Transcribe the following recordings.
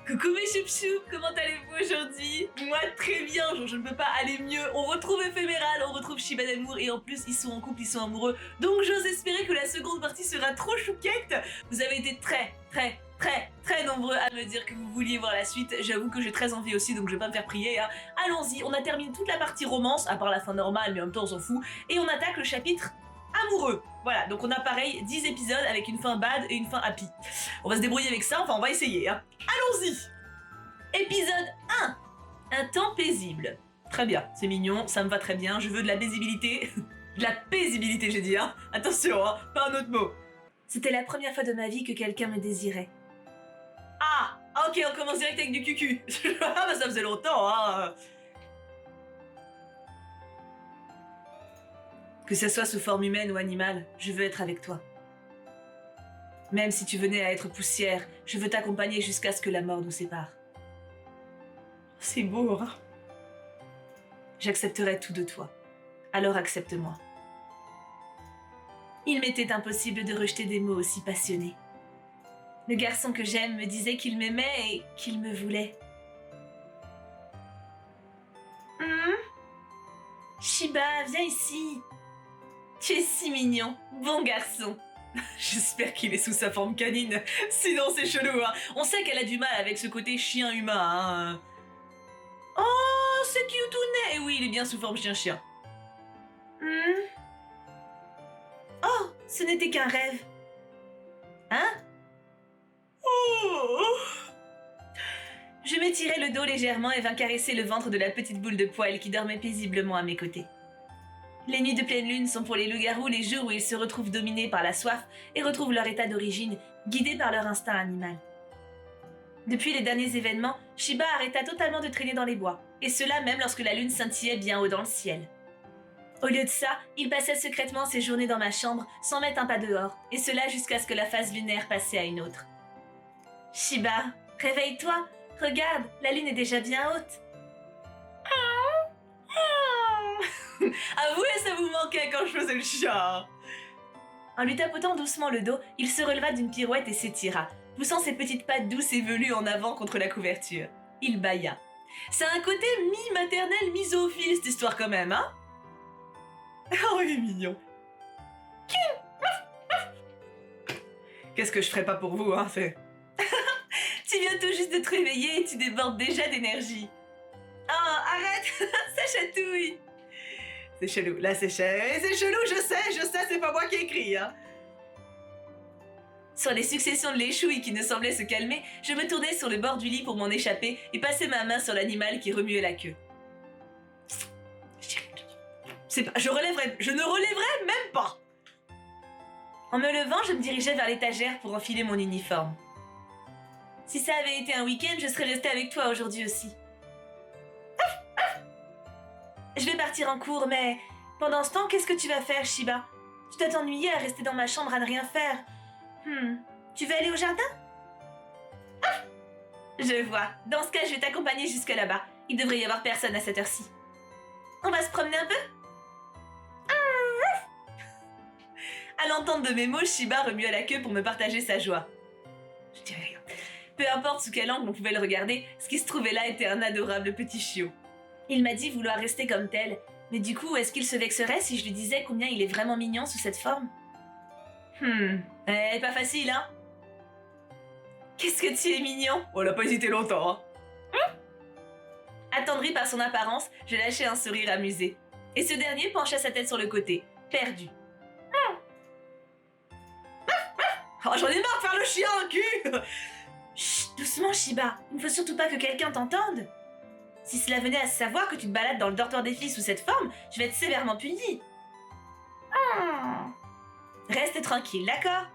Coucou mes choup-choup, comment allez-vous aujourd'hui? Moi très bien, genre je ne peux pas aller mieux. On retrouve Éphéméral, on retrouve Shiba d'amour et en plus ils sont en couple, ils sont amoureux. Donc j'ose espérer que la seconde partie sera trop chouquette. Vous avez été très nombreux à me dire que vous vouliez voir la suite. J'avoue que j'ai très envie aussi, donc je vais pas me faire prier. Hein. Allons-y, on a terminé toute la partie romance, à part la fin normale, mais en même temps on s'en fout. Et on attaque le chapitre amoureux. Voilà, donc on a pareil 10 épisodes avec une fin bad et une fin happy. On va se débrouiller avec ça, enfin on va essayer. Hein. Allons-y. Épisode 1. Un temps paisible. Très bien, c'est mignon, ça me va très bien, je veux de la paisibilité. De la paisibilité j'ai dit, hein. Attention, hein, pas un autre mot. C'était la première fois de ma vie que quelqu'un me désirait. Ah, ok, on commence direct avec du cucu. Ah bah ça faisait longtemps, hein. Que ce soit sous forme humaine ou animale, je veux être avec toi. Même si tu venais à être poussière, je veux t'accompagner jusqu'à ce que la mort nous sépare. C'est beau, hein? J'accepterai tout de toi. Alors accepte-moi. Il m'était impossible de rejeter des mots aussi passionnés. Le garçon que j'aime me disait qu'il m'aimait et qu'il me voulait. Shiba, viens ici. Tu es si mignon, bon garçon. J'espère qu'il est sous sa forme canine, sinon c'est chelou, hein. On sait qu'elle a du mal avec ce côté chien humain, hein. Oh, c'est cute. Et oui, il est bien sous forme chien-chien. Oh, ce n'était qu'un rêve. Hein? Oh. Je m'étirai le dos légèrement et vins caresser le ventre de la petite boule de poil qui dormait paisiblement à mes côtés. Les nuits de pleine lune sont pour les loups-garous les jours où ils se retrouvent dominés par la soif et retrouvent leur état d'origine, guidés par leur instinct animal. Depuis les derniers événements, Shiba arrêta totalement de traîner dans les bois, et cela même lorsque la lune scintillait bien haut dans le ciel. Au lieu de ça, il passait secrètement ses journées dans ma chambre sans mettre un pas dehors, et cela jusqu'à ce que la phase lunaire passait à une autre. Shiba, réveille-toi, regarde, la lune est déjà bien haute. Avouez, ça vous manquait quand je faisais le chat. En lui tapotant doucement le dos, il se releva d'une pirouette et s'étira, poussant ses petites pattes douces et velues en avant contre la couverture. Il bâilla. Ça a un côté mi-maternel, mi-zoophile, cette histoire quand même, hein? Oh, il est mignon. Qu'est-ce que je ferais pas pour vous, hein, c'est... Tu viens tout juste de te réveiller et tu débordes déjà d'énergie. Oh, arrête. Ça chatouille. C'est chelou, là c'est chelou, je sais, c'est pas moi qui ai écrit, hein. Sur les successions de l'échouille qui ne semblaient se calmer, je me tournai sur le bord du lit pour m'en échapper et passer ma main sur l'animal qui remuait la queue. Je ne relèverai même pas. En me levant, je me dirigeais vers l'étagère pour enfiler mon uniforme. Si ça avait été un week-end, je serais restée avec toi aujourd'hui aussi. Je vais partir en cours, mais pendant ce temps, qu'est-ce que tu vas faire, Shiba? Tu dois t'ennuyer à rester dans ma chambre à ne rien faire. Tu veux aller au jardin? Je vois. Dans ce cas, je vais t'accompagner jusque là-bas. Il devrait y avoir personne à cette heure-ci. On va se promener un peu? À l'entente de mes mots, Shiba remua la queue pour me partager sa joie. Je dirais rien. Peu importe sous quel angle on pouvait le regarder, ce qui se trouvait là était un adorable petit chiot. Il m'a dit vouloir rester comme tel, mais du coup, est-ce qu'il se vexerait si je lui disais combien il est vraiment mignon sous cette forme? Pas facile, hein? Qu'est-ce que tu es mignon? Oh, elle a pas hésité longtemps, hein? Attendri par son apparence, je lâchai un sourire amusé. Et ce dernier pencha sa tête sur le côté, perdu. Oh, j'en ai marre de faire le chien, cul! Chut, doucement, Shiba. Il ne faut surtout pas que quelqu'un t'entende. Si cela venait à se savoir que tu te balades dans le dortoir des filles sous cette forme, je vais être sévèrement punie. Reste tranquille, d'accord?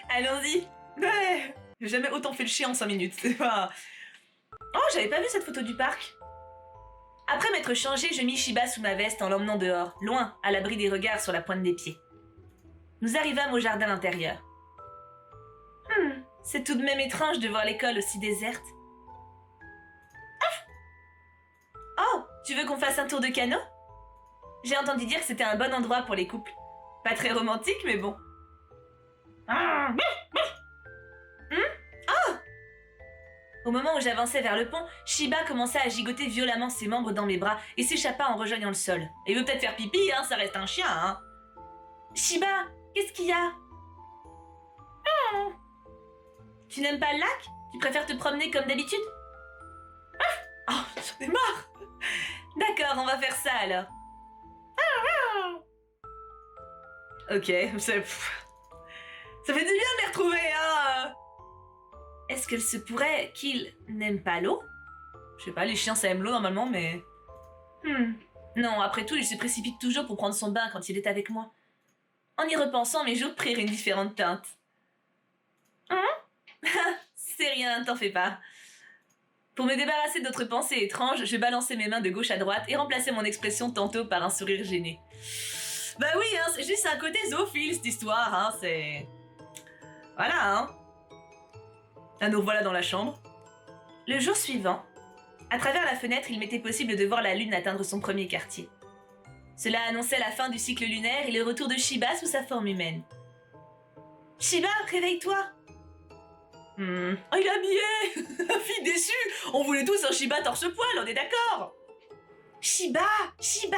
Allons-y. Ouais. J'ai jamais autant fait le chien en 5 minutes, c'est pas... Oh, j'avais pas vu cette photo du parc. Après m'être changée, je mis Shiba sous ma veste en l'emmenant dehors, loin, à l'abri des regards sur la pointe des pieds. Nous arrivâmes au jardin intérieur. C'est tout de même étrange de voir l'école aussi déserte. Oh, tu veux qu'on fasse un tour de canot? J'ai entendu dire que c'était un bon endroit pour les couples. Pas très romantique, mais bon. Au moment où j'avançais vers le pont, Shiba commença à gigoter violemment ses membres dans mes bras et s'échappa en rejoignant le sol. Et il veut peut-être faire pipi, hein, ça reste un chien, hein. Shiba, qu'est-ce qu'il y a? Tu n'aimes pas le lac? Tu préfères te promener comme d'habitude? Oh, j'en ai marre. D'accord, on va faire ça alors. Ok, ça fait du bien de les retrouver, hein. Est-ce qu'il se pourrait qu'il n'aime pas l'eau? Je sais pas, les chiens ça aime l'eau normalement, mais... Non, après tout, il se précipite toujours pour prendre son bain quand il est avec moi. En y repensant, mes jours prirent une différente teinte. C'est rien, t'en fais pas. Pour me débarrasser d'autres pensées étranges, je balançais mes mains de gauche à droite et remplaçais mon expression tantôt par un sourire gêné. Bah oui, hein, c'est juste un côté zoophile cette histoire, hein, c'est... Voilà, hein. Là, nous revoilà dans la chambre. Le jour suivant, à travers la fenêtre, il m'était possible de voir la lune atteindre son premier quartier. Cela annonçait la fin du cycle lunaire et le retour de Shiba sous sa forme humaine. Shiba, réveille-toi! Oh, il est habillé. Fille déçue. On voulait tous un Shiba torse-poil, on est d'accord? Shiba! Shiba!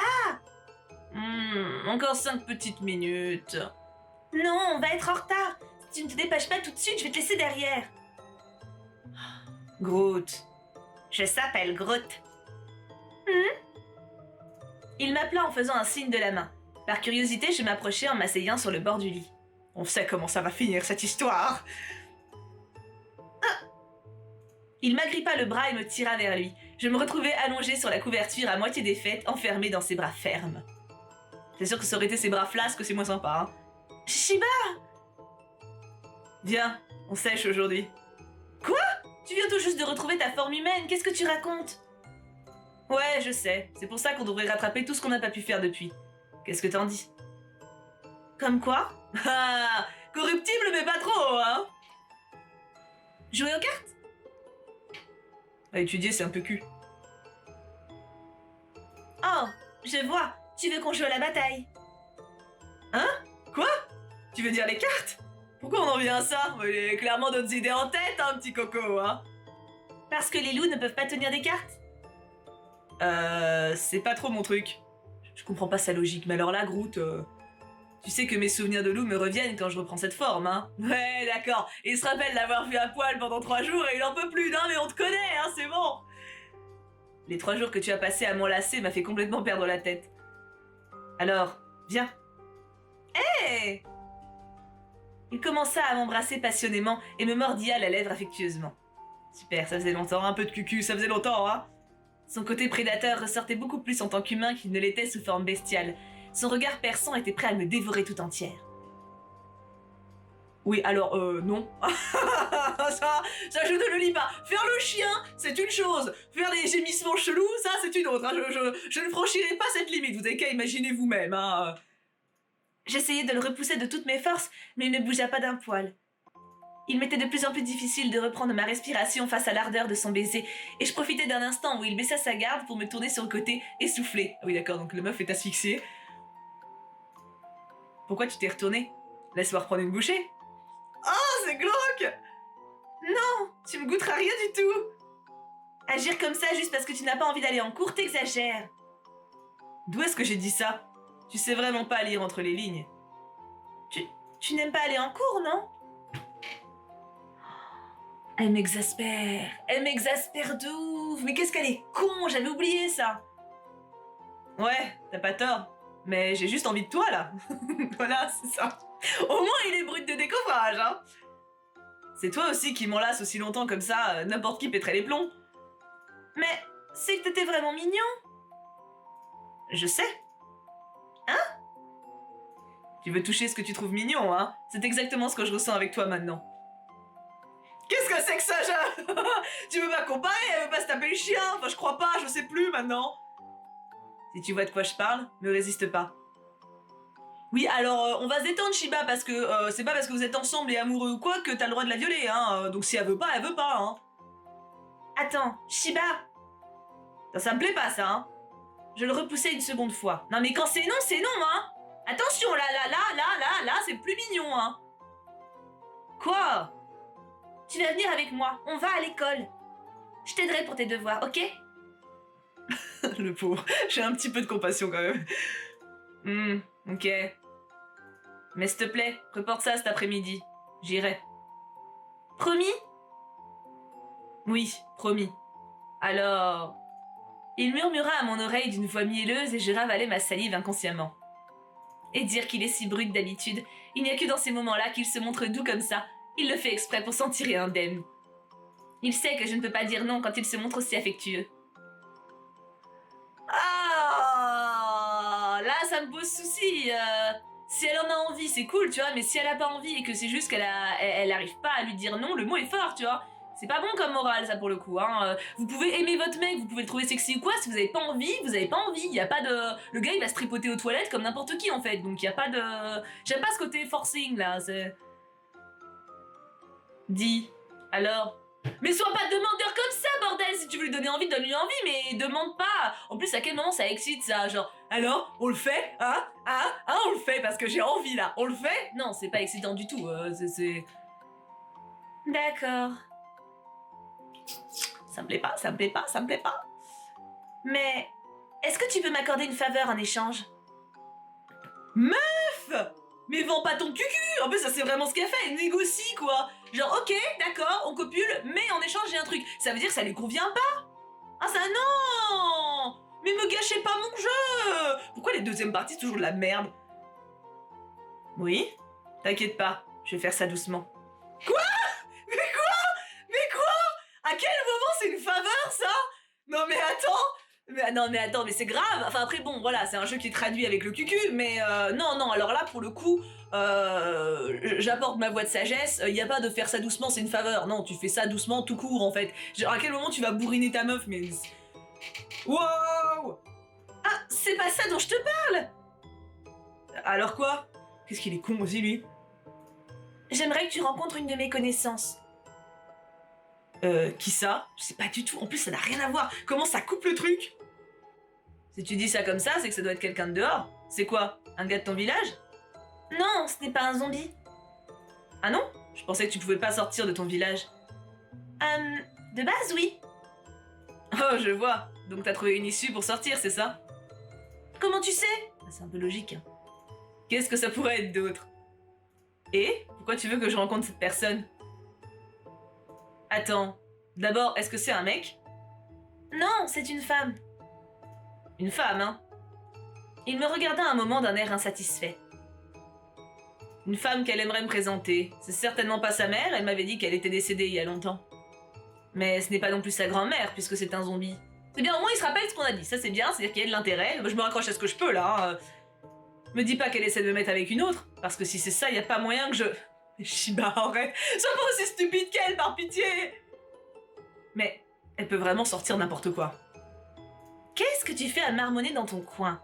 Encore 5 petites minutes. Non, on va être en retard. Si tu ne te dépêches pas tout de suite, je vais te laisser derrière. Groot. Je s'appelle Groot. Il m'appela en faisant un signe de la main. Par curiosité, je m'approchai en m'asseyant sur le bord du lit. On sait comment ça va finir cette histoire. Il m'agrippa le bras et me tira vers lui. Je me retrouvai allongée sur la couverture à moitié défaite, enfermée dans ses bras fermes. C'est sûr que ça aurait été ses bras flasques, c'est moins sympa, hein. Shiba! Viens, on sèche aujourd'hui. Quoi? Tu viens tout juste de retrouver ta forme humaine, qu'est-ce que tu racontes? Ouais, je sais, c'est pour ça qu'on devrait rattraper tout ce qu'on n'a pas pu faire depuis. Qu'est-ce que t'en dis? Comme quoi? Ah, corruptible mais pas trop, hein. Jouer aux cartes? À étudier, c'est un peu cul. Oh, je vois. Tu veux qu'on joue à la bataille? Hein? Quoi? Tu veux dire les cartes? Pourquoi on en vient à ça? Il y a clairement d'autres idées en tête, hein, petit coco, hein? Parce que les loups ne peuvent pas tenir des cartes? C'est pas trop mon truc. Je comprends pas sa logique, mais alors là, Groot, tu sais que mes souvenirs de loup me reviennent quand je reprends cette forme, hein? Ouais, d'accord. Il se rappelle d'avoir vu à poil pendant 3 jours et il en peut plus, non, mais on te connaît, hein, c'est bon. Les 3 jours que tu as passés à m'enlacer m'a fait complètement perdre la tête. Alors, viens. Hé! Il commença à m'embrasser passionnément et me mordilla la lèvre affectueusement. Super, ça faisait longtemps, un peu de cucu, ça faisait longtemps, hein? Son côté prédateur ressortait beaucoup plus en tant qu'humain qu'il ne l'était sous forme bestiale. Son regard perçant était prêt à me dévorer tout entière. Oui, alors, non. ça, je ne le lis pas. Faire le chien, c'est une chose. Faire des gémissements chelous, ça, c'est une autre. Hein. Je ne franchirai pas cette limite. Vous avez qu'à imaginer vous-même. Hein. J'essayais de le repousser de toutes mes forces, mais il ne bougea pas d'un poil. Il m'était de plus en plus difficile de reprendre ma respiration face à l'ardeur de son baiser, et je profitais d'un instant où il baissa sa garde pour me tourner sur le côté et souffler. Ah oui, d'accord, donc le meuf est asphyxié. Pourquoi tu t'es retourné? Laisse-moi reprendre une bouchée. Oh, c'est glauque! Non, tu me goûteras rien du tout. Agir comme ça juste parce que tu n'as pas envie d'aller en cours, t'exagères. D'où est-ce que j'ai dit ça? Tu sais vraiment pas lire entre les lignes. Tu n'aimes pas aller en cours, non? Elle m'exaspère de ouf. Mais qu'est-ce qu'elle est con, j'avais oublié ça. Ouais, t'as pas tort. Mais j'ai juste envie de toi, là. Voilà, c'est ça. Au moins, il est brut de décoffrage, hein. C'est toi aussi qui m'enlace aussi longtemps comme ça, n'importe qui pèterait les plombs. Mais c'est que t'étais vraiment mignon. Je sais. Hein? Tu veux toucher ce que tu trouves mignon, hein? C'est exactement ce que je ressens avec toi maintenant. Qu'est-ce que c'est que ça, Tu veux pas comparer? Elle veut pas se taper le chien? Enfin, je crois pas, je sais plus maintenant. Si tu vois de quoi je parle, ne résiste pas. Oui, alors, on va se détendre, Shiba, parce que c'est pas parce que vous êtes ensemble et amoureux ou quoi que t'as le droit de la violer, hein. Donc si elle veut pas, hein. Attends, Shiba. Ça me plaît pas, ça, hein. Je le repoussai une seconde fois. Non, mais quand c'est non, hein. Attention, là, c'est plus mignon, hein. Quoi? Tu vas venir avec moi, on va à l'école. Je t'aiderai pour tes devoirs, ok? Le pauvre, j'ai un petit peu de compassion quand même. Ok. Mais s'il te plaît, reporte ça cet après-midi. J'irai. Promis? Oui, promis. Alors... Il murmura à mon oreille d'une voix mielleuse et je ravalai ma salive inconsciemment. Et dire qu'il est si brut d'habitude, il n'y a que dans ces moments-là qu'il se montre doux comme ça. Il le fait exprès pour s'en tirer indemne. Il sait que je ne peux pas dire non quand il se montre aussi affectueux. Ah, là, ça me pose souci. Si elle en a envie, c'est cool, tu vois, mais si elle a pas envie et que c'est juste elle arrive pas à lui dire non, le mot est fort, tu vois. C'est pas bon comme morale, ça, pour le coup. Hein. Vous pouvez aimer votre mec, vous pouvez le trouver sexy ou quoi, si vous avez pas envie, vous avez pas envie. Y a pas de... Le gars, il va se tripoter aux toilettes comme n'importe qui, en fait. Donc y a pas de... J'aime pas ce côté forcing, là. C'est... Dis. Alors... Mais sois pas demandeur comme ça, bordel. Si tu veux lui donner envie, donne-lui envie, mais demande pas. En plus, à quel moment ça excite, ça? Genre, alors, on le fait? On le fait parce que j'ai envie, là. On le fait? Non, c'est pas excitant du tout. C'est... D'accord. Ça me plaît pas, ça me plaît pas, ça me plaît pas. Mais est-ce que tu peux m'accorder une faveur en échange? Meuf! Mais vends pas ton cucu! En plus, ça c'est vraiment ce qu'elle fait, elle négocie quoi! Genre, ok, d'accord, on copule, mais en échange j'ai un truc. Ça veut dire que ça lui convient pas? Ah ça non! Mais me gâchez pas mon jeu! Pourquoi les deuxièmes parties c'est toujours de la merde? Oui? T'inquiète pas, je vais faire ça doucement. Quoi? Mais quoi? Mais quoi? À quel moment c'est une faveur ça? Non mais attends, mais c'est grave. Enfin après bon voilà, c'est un jeu qui est traduit avec le cucu, mais non, alors là pour le coup, j'apporte ma voix de sagesse, y a pas de faire ça doucement, c'est une faveur. Non, tu fais ça doucement tout court en fait. Genre à quel moment tu vas bourriner ta meuf, mais... Wow! Ah, c'est pas ça dont je te parle! Alors quoi? Qu'est-ce qu'il est con aussi lui? J'aimerais que tu rencontres une de mes connaissances. Qui ça? Je sais pas du tout. En plus, ça n'a rien à voir. Comment ça coupe le truc? Si tu dis ça comme ça, c'est que ça doit être quelqu'un de dehors. C'est quoi? Un gars de ton village? Non, ce n'est pas un zombie. Ah non? Je pensais que tu pouvais pas sortir de ton village. De base, oui. Oh, je vois. Donc t'as trouvé une issue pour sortir, c'est ça? Comment tu sais? C'est un peu logique. Hein. Qu'est-ce que ça pourrait être d'autre? Et? Pourquoi tu veux que je rencontre cette personne? Attends. D'abord, est-ce que c'est un mec? Non, c'est une femme. Une femme, hein? Il me regarda un moment d'un air insatisfait. Une femme qu'elle aimerait me présenter. C'est certainement pas sa mère, elle m'avait dit qu'elle était décédée il y a longtemps. Mais ce n'est pas non plus sa grand-mère, puisque c'est un zombie. C'est bien, au moins il se rappelle ce qu'on a dit, ça c'est bien, c'est-à-dire qu'il y a de l'intérêt. Je me raccroche à ce que je peux là. Hein. Me dis pas qu'elle essaie de me mettre avec une autre, parce que si c'est ça, y a pas moyen que je... Shiba, arrête. Sois pas aussi stupide qu'elle, par pitié. Mais elle peut vraiment sortir n'importe quoi. Qu'est-ce que tu fais à marmonner dans ton coin?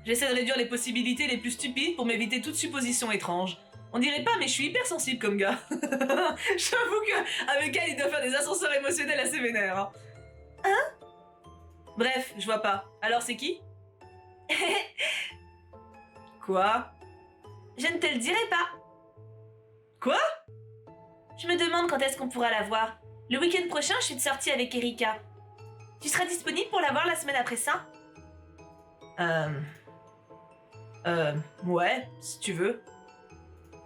J'essaie de réduire les possibilités les plus stupides pour m'éviter toute supposition étrange. On dirait pas, mais je suis hyper sensible comme gars. J'avoue que avec elle, il doit faire des ascenseurs émotionnels assez vénères. Hein? Bref, je vois pas. Alors c'est qui? Quoi? Je ne te le dirai pas. Quoi? Je me demande quand est-ce qu'on pourra la voir. Le week-end prochain, je suis de sortie avec Erika. Tu seras disponible pour la voir la semaine après ça? Ouais, si tu veux.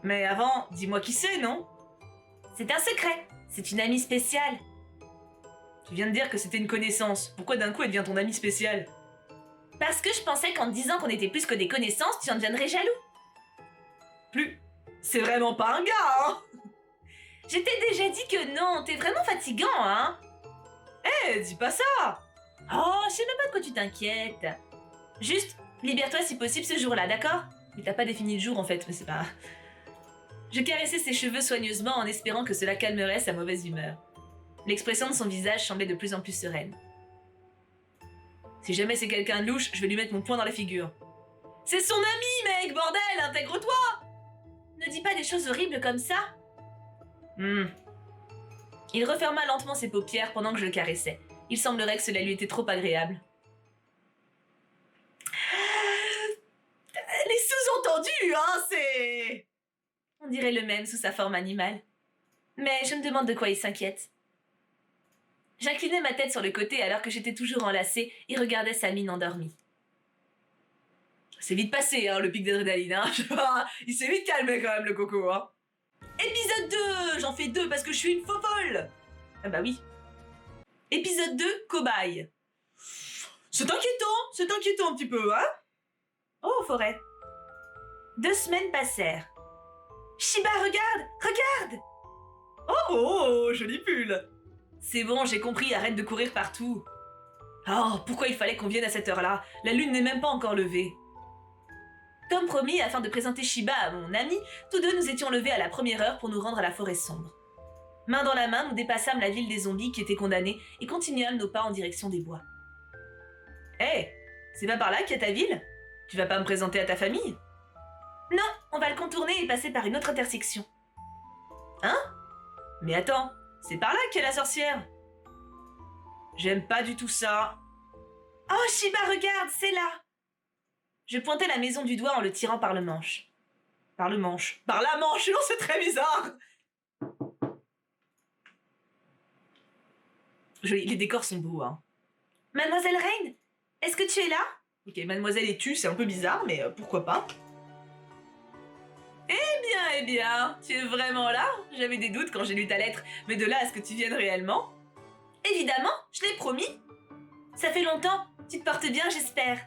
Mais avant, dis-moi qui c'est, non? C'est un secret. C'est une amie spéciale. Tu viens de dire que c'était une connaissance. Pourquoi d'un coup elle devient ton amie spéciale? Parce que je pensais qu'en te disant qu'on était plus que des connaissances, tu en deviendrais jaloux. Plus. C'est vraiment pas un gars, hein? Je t'ai déjà dit que non, t'es vraiment fatigant, hein? Dis pas ça! Oh, je sais même pas de quoi tu t'inquiètes. Juste, libère-toi si possible ce jour-là, d'accord? Mais t'as pas défini le jour en fait, mais c'est pas... Je caressais ses cheveux soigneusement en espérant que cela calmerait sa mauvaise humeur. L'expression de son visage semblait de plus en plus sereine. Si jamais c'est quelqu'un de louche, je vais lui mettre mon poing dans la figure. C'est son ami, mec, bordel, intègre-toi! Ne dis pas des choses horribles comme ça. Il referma lentement ses paupières pendant que je le caressais. Il semblerait que cela lui était trop agréable. Les sous-entendus, hein, c'est... On dirait le même sous sa forme animale. Mais je me demande de quoi il s'inquiète. J'inclinais ma tête sur le côté alors que j'étais toujours enlacée et regardais sa mine endormie. C'est vite passé, hein, le pic d'adrénaline, hein. Il s'est vite calmé quand même, le coco, hein. Épisode 2. J'en fais 2 parce que je suis une fofolle. Ah bah oui. Épisode 2, cobaye. C'est inquiétant un petit peu, hein. Oh, forêt. 2 semaines passèrent. Shiba, regarde. Oh, joli pull. C'est bon, j'ai compris, arrête de courir partout. Oh, pourquoi il fallait qu'on vienne à cette heure-là? La lune n'est même pas encore levée. Comme promis, afin de présenter Shiba à mon ami, tous deux nous étions levés à la première heure pour nous rendre à la forêt sombre. Main dans la main, nous dépassâmes la ville des zombies qui étaient condamnés et continuâmes nos pas en direction des bois. Hé, c'est pas par là qu'il y a ta ville? Tu vas pas me présenter à ta famille? Non, on va le contourner et passer par une autre intersection. Hein? Mais attends, c'est par là qu'il y a la sorcière. J'aime pas du tout ça. Oh, Shiba, regarde, c'est là. Je pointais la maison du doigt en le tirant par le manche. Par la manche, non, c'est très bizarre. Joli, les décors sont beaux, hein. Mademoiselle Rain, est-ce que tu es là? Ok, mademoiselle est tu, c'est un peu bizarre, mais pourquoi pas. Eh bien, tu es vraiment là? J'avais des doutes quand j'ai lu ta lettre, mais de là à ce que tu viennes réellement? Évidemment, je l'ai promis. Ça fait longtemps, tu te portes bien, j'espère.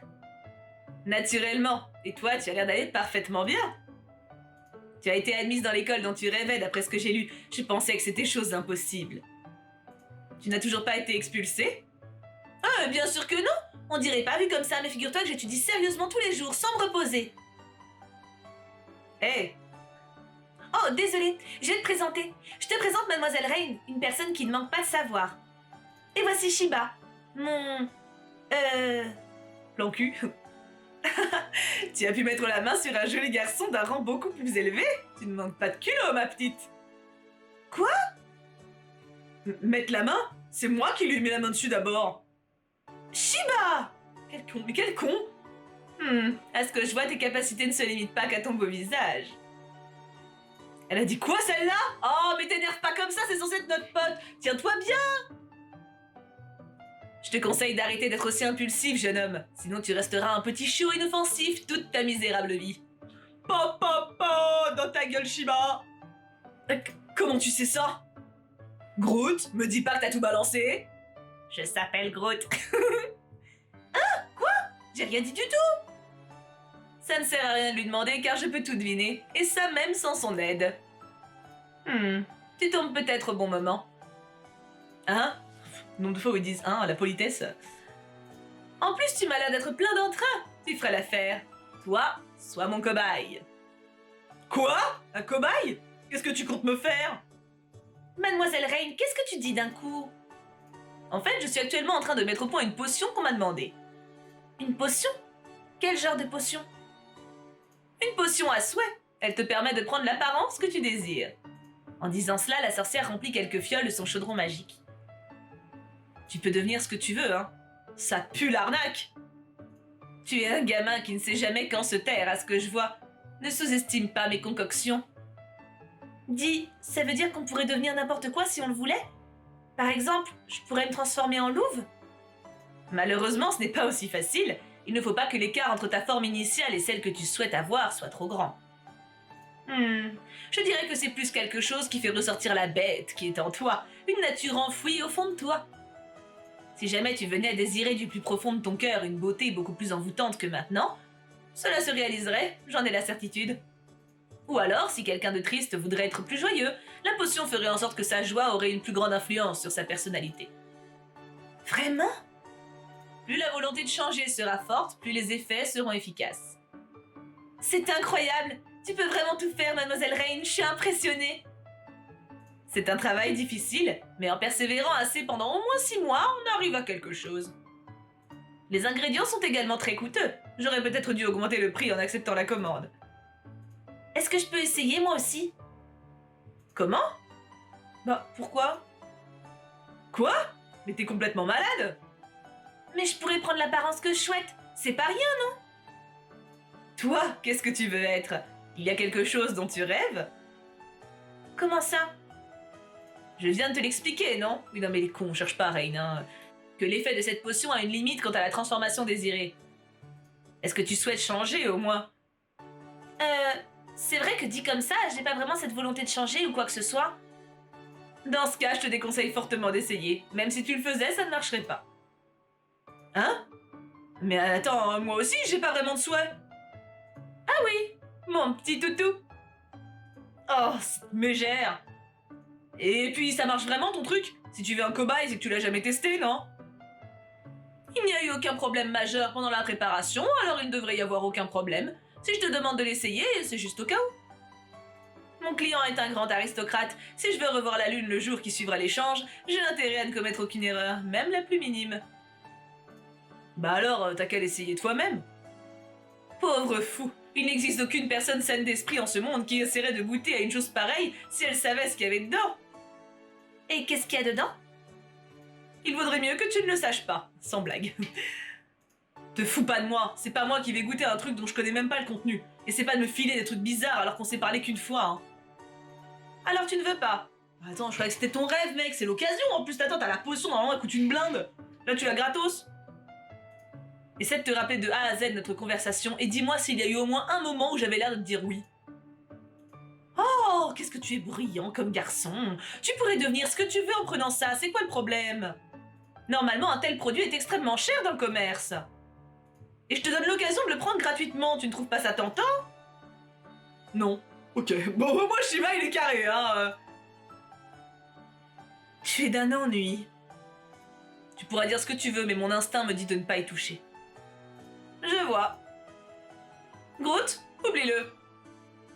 Naturellement, et toi, tu as l'air d'aller parfaitement bien. Tu as été admise dans l'école dont tu rêvais, d'après ce que j'ai lu. Je pensais que c'était chose impossible. Tu n'as toujours pas été expulsée? Ah, bien sûr que non. On dirait pas vu comme ça, mais figure-toi que j'étudie sérieusement tous les jours, sans me reposer. Hé! Oh, désolée, je vais te présenter. Je te présente Mademoiselle Rain, une personne qui ne manque pas de savoir. Et voici Shiba, mon... plan cul. Tu as pu mettre la main sur un joli garçon d'un rang beaucoup plus élevé. Tu ne manques pas de culot, ma petite. Quoi? Mettre la main? C'est moi qui lui ai mis la main dessus d'abord. Shiba! Quel con, mais quel con! À ce que je vois, tes capacités ne se limitent pas qu'à ton beau visage. Elle a dit quoi, celle-là? Oh, mais t'énerve pas comme ça, c'est censé être notre pote. Tiens-toi bien! Je te conseille d'arrêter d'être aussi impulsif, jeune homme. Sinon, tu resteras un petit chiot inoffensif toute ta misérable vie. Papa, dans ta gueule, Shiba! Comment tu sais ça? Groot, me dis pas que t'as tout balancé. Je s'appelle Groot. Hein? Quoi? J'ai rien dit du tout. Ça ne sert à rien de lui demander car je peux tout deviner. Et ça même sans son aide. Tu tombes peut-être au bon moment. Hein? Nombre de fois où ils disent hein, la politesse. En plus, tu m'as l'air d'être plein d'entrain. Tu ferais l'affaire. Toi, sois mon cobaye. Quoi? Un cobaye? Qu'est-ce que tu comptes me faire? Mademoiselle Rain, qu'est-ce que tu dis d'un coup? En fait, je suis actuellement en train de mettre au point une potion qu'on m'a demandé. Une potion? Quel genre de potion? Une potion à souhait. Elle te permet de prendre l'apparence que tu désires. En disant cela, la sorcière remplit quelques fioles de son chaudron magique. Tu peux devenir ce que tu veux, hein. Ça pue l'arnaque. Tu es un gamin qui ne sait jamais quand se taire, à ce que je vois. Ne sous-estime pas mes concoctions. Dis, ça veut dire qu'on pourrait devenir n'importe quoi si on le voulait? Par exemple, je pourrais me transformer en louve? Malheureusement, ce n'est pas aussi facile. Il ne faut pas que l'écart entre ta forme initiale et celle que tu souhaites avoir soit trop grand. Je dirais que c'est plus quelque chose qui fait ressortir la bête qui est en toi, une nature enfouie au fond de toi. Si jamais tu venais à désirer du plus profond de ton cœur une beauté beaucoup plus envoûtante que maintenant, cela se réaliserait, j'en ai la certitude. Ou alors, si quelqu'un de triste voudrait être plus joyeux, la potion ferait en sorte que sa joie aurait une plus grande influence sur sa personnalité. Vraiment? Plus la volonté de changer sera forte, plus les effets seront efficaces. C'est incroyable! Tu peux vraiment tout faire, Mademoiselle Rain, je suis impressionnée! C'est un travail difficile, mais en persévérant assez pendant au moins 6 mois, on arrive à quelque chose. Les ingrédients sont également très coûteux. J'aurais peut-être dû augmenter le prix en acceptant la commande. Est-ce que je peux essayer moi aussi? Comment? Bah, pourquoi? Quoi? Mais t'es complètement malade? Mais je pourrais prendre l'apparence que je souhaite. C'est pas rien, non? Toi, qu'est-ce que tu veux être? Il y a quelque chose dont tu rêves? Comment ça? Je viens de te l'expliquer, non? Oui, non mais les cons, on cherche pas, Rain, hein. Que l'effet de cette potion a une limite quant à la transformation désirée. Est-ce que tu souhaites changer, au moins? C'est vrai que dit comme ça, j'ai pas vraiment cette volonté de changer ou quoi que ce soit. Dans ce cas, je te déconseille fortement d'essayer. Même si tu le faisais, ça ne marcherait pas. Hein? Mais attends, moi aussi, j'ai pas vraiment de souhait. Ah oui, mon petit toutou. Oh, cette mégère. Et puis, ça marche vraiment ton truc? Si tu veux un cobaye, c'est que tu l'as jamais testé, non? Il n'y a eu aucun problème majeur pendant la préparation, alors il ne devrait y avoir aucun problème. Si je te demande de l'essayer, c'est juste au cas où. Mon client est un grand aristocrate. Si je veux revoir la lune le jour qui suivra l'échange, j'ai intérêt à ne commettre aucune erreur, même la plus minime. Bah alors, t'as qu'à l'essayer toi-même. Pauvre fou, il n'existe aucune personne saine d'esprit en ce monde qui essaierait de goûter à une chose pareille si elle savait ce qu'il y avait dedans. Et qu'est-ce qu'il y a dedans? Il vaudrait mieux que tu ne le saches pas, sans blague. Te fous pas de moi, c'est pas moi qui vais goûter un truc dont je connais même pas le contenu. Et c'est pas de me filer des trucs bizarres alors qu'on s'est parlé qu'une fois, hein. Alors tu ne veux pas? Attends, je croyais que c'était ton rêve, mec, c'est l'occasion. En plus, t'as la potion, normalement elle coûte une blinde. Là, tu l'as gratos. Essaie de te rappeler de A à Z notre conversation et dis-moi s'il y a eu au moins un moment où j'avais l'air de te dire oui. Oh, qu'est-ce que tu es bruyant comme garçon. Tu pourrais devenir ce que tu veux en prenant ça, c'est quoi le problème? Normalement, un tel produit est extrêmement cher dans le commerce. Et je te donne l'occasion de le prendre gratuitement, tu ne trouves pas ça tentant? Non. Ok, bon, moi, Shiba, il est carré, hein. Tu es d'un ennui. Tu pourras dire ce que tu veux, mais mon instinct me dit de ne pas y toucher. Je vois. Groot, oublie-le.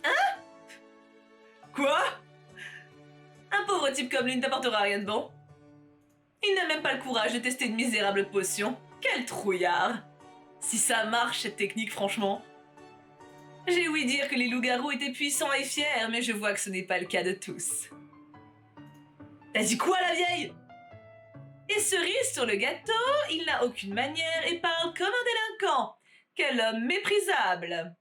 Hein? Quoi? Un pauvre type comme lui ne t'apportera rien de bon. Il n'a même pas le courage de tester une misérable potion. Quel trouillard! Si ça marche, cette technique, franchement. J'ai ouï dire que les loups-garous étaient puissants et fiers, mais je vois que ce n'est pas le cas de tous. T'as dit quoi, la vieille? Et cerise sur le gâteau, il n'a aucune manière et parle comme un délinquant. Quel homme méprisable!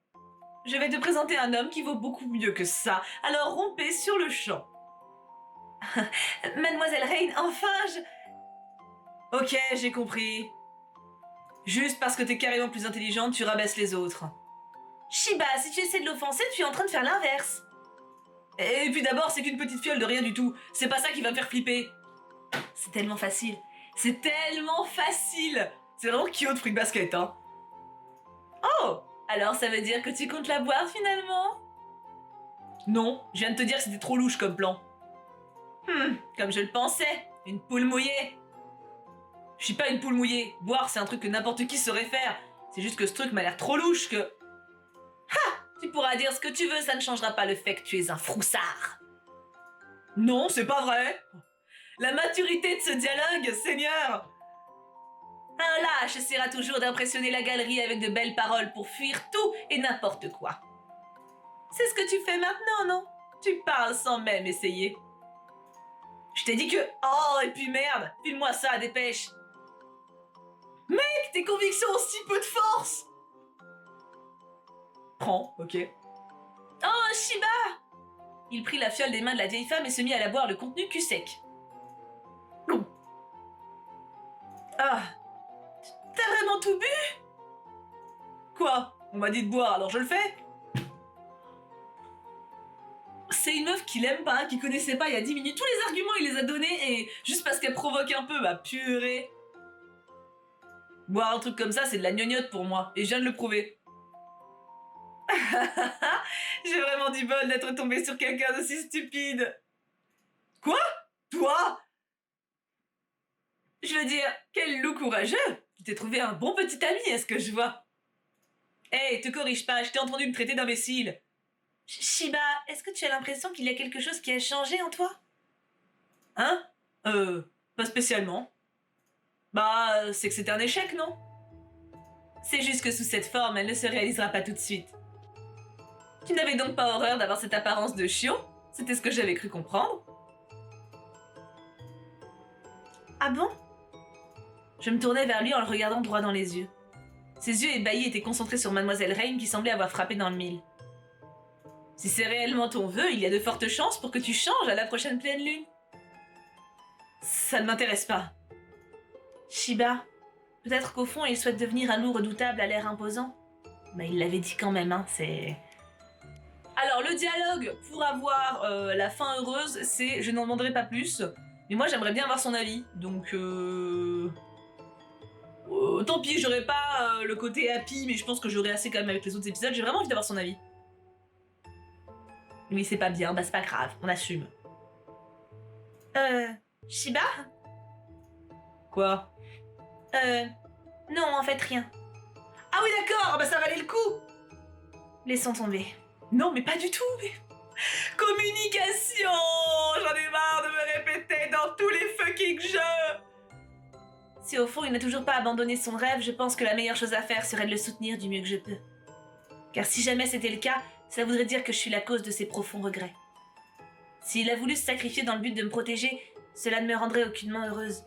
Je vais te présenter un homme qui vaut beaucoup mieux que ça, alors rompez sur le champ. Mademoiselle Rain, enfin, Ok, j'ai compris. Juste parce que t'es carrément plus intelligente, tu rabaisses les autres. Shiba, si tu essaies de l'offenser, tu es en train de faire l'inverse. Et puis d'abord, c'est qu'une petite fiole de rien du tout. C'est pas ça qui va me faire flipper. C'est tellement facile. C'est tellement facile. C'est vraiment cute, Fruit Basket, hein. Oh, alors ça veut dire que tu comptes la boire finalement? Non, je viens de te dire que c'était trop louche comme plan. Comme je le pensais, une poule mouillée. Je suis pas une poule mouillée. Boire, c'est un truc que n'importe qui saurait faire. C'est juste que ce truc m'a l'air trop louche que... Tu pourras dire ce que tu veux, ça ne changera pas le fait que tu es un froussard. Non, c'est pas vrai. La maturité de ce dialogue, Seigneur. Un lâche essaiera toujours d'impressionner la galerie avec de belles paroles pour fuir tout et n'importe quoi. C'est ce que tu fais maintenant, non? Tu parles sans même essayer. Je t'ai dit que... Oh, et puis merde, file-moi ça, dépêche. Mec, tes convictions ont si peu de force. Prends, ok. Oh, Shiba! Il prit la fiole des mains de la vieille femme et se mit à la boire le contenu cul sec. Ah, t'as vraiment tout bu? Quoi? On m'a dit de boire, alors je le fais? C'est une meuf qui l'aime pas, qui connaissait pas il y a 10 minutes. Tous les arguments, il les a donnés et juste parce qu'elle provoque un peu, bah purée. Boire un truc comme ça, c'est de la gnognotte pour moi, et je viens de le prouver. J'ai vraiment du bol d'être tombée sur quelqu'un d'aussi stupide. Quoi? Toi? Je veux dire, quel loup courageux! Tu t'es trouvé un bon petit ami, est-ce que je vois? Hey, te corrige pas, je t'ai entendu me traiter d'imbécile. Shiba, est-ce que tu as l'impression qu'il y a quelque chose qui a changé en toi? Hein? Pas spécialement. Bah, c'est que c'était un échec, non? C'est juste que sous cette forme, elle ne se réalisera pas tout de suite. Tu n'avais donc pas horreur d'avoir cette apparence de chiot? C'était ce que j'avais cru comprendre. Ah bon? Je me tournai vers lui en le regardant droit dans les yeux. Ses yeux ébahis étaient concentrés sur Mademoiselle Rain qui semblait avoir frappé dans le mille. Si c'est réellement ton vœu, il y a de fortes chances pour que tu changes à la prochaine pleine lune. Ça ne m'intéresse pas. Shiba, peut-être qu'au fond, il souhaite devenir un loup redoutable à l'air imposant. Mais il l'avait dit quand même, hein, c'est... Alors, le dialogue pour avoir la fin heureuse, c'est « je n'en demanderai pas plus ». Mais moi, j'aimerais bien avoir son avis, donc... tant pis, j'aurais pas le côté happy, mais je pense que j'aurai assez quand même avec les autres épisodes. J'ai vraiment envie d'avoir son avis. Oui, c'est pas bien, bah c'est pas grave, on assume. Shiba? Quoi? Non, en fait, rien. Ah oui, d'accord, bah ça valait le coup. Laissons tomber. Non, mais pas du tout, mais... Communication! J'en ai marre de me répéter dans tous les fucking jeux! Si au fond il n'a toujours pas abandonné son rêve, je pense que la meilleure chose à faire serait de le soutenir du mieux que je peux. Car si jamais c'était le cas, ça voudrait dire que je suis la cause de ses profonds regrets. S'il a voulu se sacrifier dans le but de me protéger, cela ne me rendrait aucunement heureuse.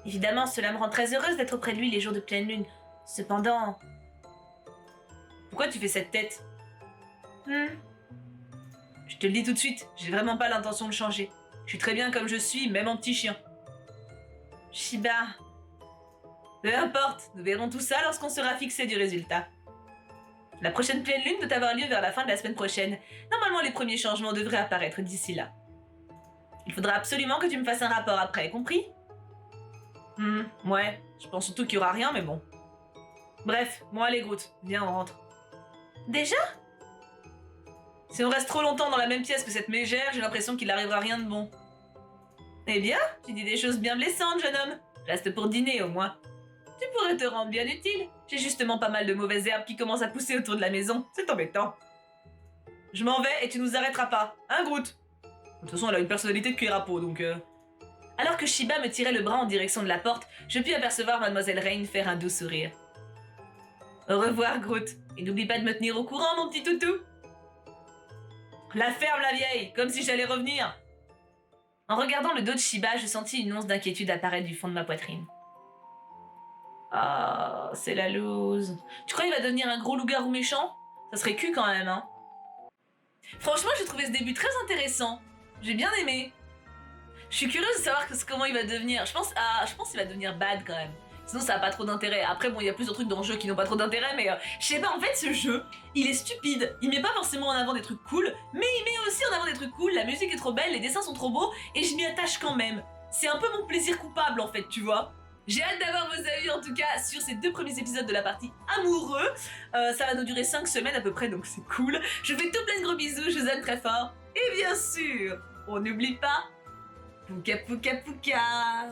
Évidemment, cela me rend très heureuse d'être auprès de lui les jours de pleine lune. Cependant... Pourquoi tu fais cette tête? Je te le dis tout de suite, j'ai vraiment pas l'intention de changer. Je suis très bien comme je suis, même en petit chien. Shiba... Peu importe, nous verrons tout ça lorsqu'on sera fixé du résultat. La prochaine pleine lune doit avoir lieu vers la fin de la semaine prochaine. Normalement, les premiers changements devraient apparaître d'ici là. Il faudra absolument que tu me fasses un rapport après, compris? Ouais, je pense surtout qu'il y aura rien, mais bon. Bref, bon allez Groot, viens on rentre. Déjà? Si on reste trop longtemps dans la même pièce que cette mégère, j'ai l'impression qu'il n'arrivera rien de bon. Eh bien, tu dis des choses bien blessantes, jeune homme. Reste pour dîner, au moins. Tu pourrais te rendre bien utile. J'ai justement pas mal de mauvaises herbes qui commencent à pousser autour de la maison. C'est embêtant. Je m'en vais et tu nous arrêteras pas. Hein, Groot? De toute façon, elle a une personnalité de cuir à peau, donc... Alors que Shiba me tirait le bras en direction de la porte, je pus apercevoir Mademoiselle Rain faire un doux sourire. Au revoir, Groot. Et n'oublie pas de me tenir au courant, mon petit toutou. La ferme, la vieille, comme si j'allais revenir. En regardant le dos de Shiba, je sentis une once d'inquiétude apparaître du fond de ma poitrine. Ah, c'est la loose. Tu crois qu'il va devenir un gros loup-garou méchant? Ça serait cul quand même, hein. Franchement, j'ai trouvé ce début très intéressant. J'ai bien aimé. Je suis curieuse de savoir comment il va devenir. Je pense qu'il va devenir bad quand même. Sinon, ça a pas trop d'intérêt. Après, bon, il y a plusieurs trucs dans le jeu qui n'ont pas trop d'intérêt, mais je sais pas, en fait, ce jeu, il est stupide. Il met pas forcément en avant des trucs cool, mais il met aussi en avant des trucs cool. La musique est trop belle, les dessins sont trop beaux, et je m'y attache quand même. C'est un peu mon plaisir coupable, en fait, tu vois. J'ai hâte d'avoir vos avis, en tout cas, sur ces 2 premiers épisodes de la partie amoureux. Ça va nous durer 5 semaines à peu près, donc c'est cool. Je vous fais tout plein de gros bisous, je vous aime très fort. Et bien sûr, on n'oublie pas... Pouka pouka pouka.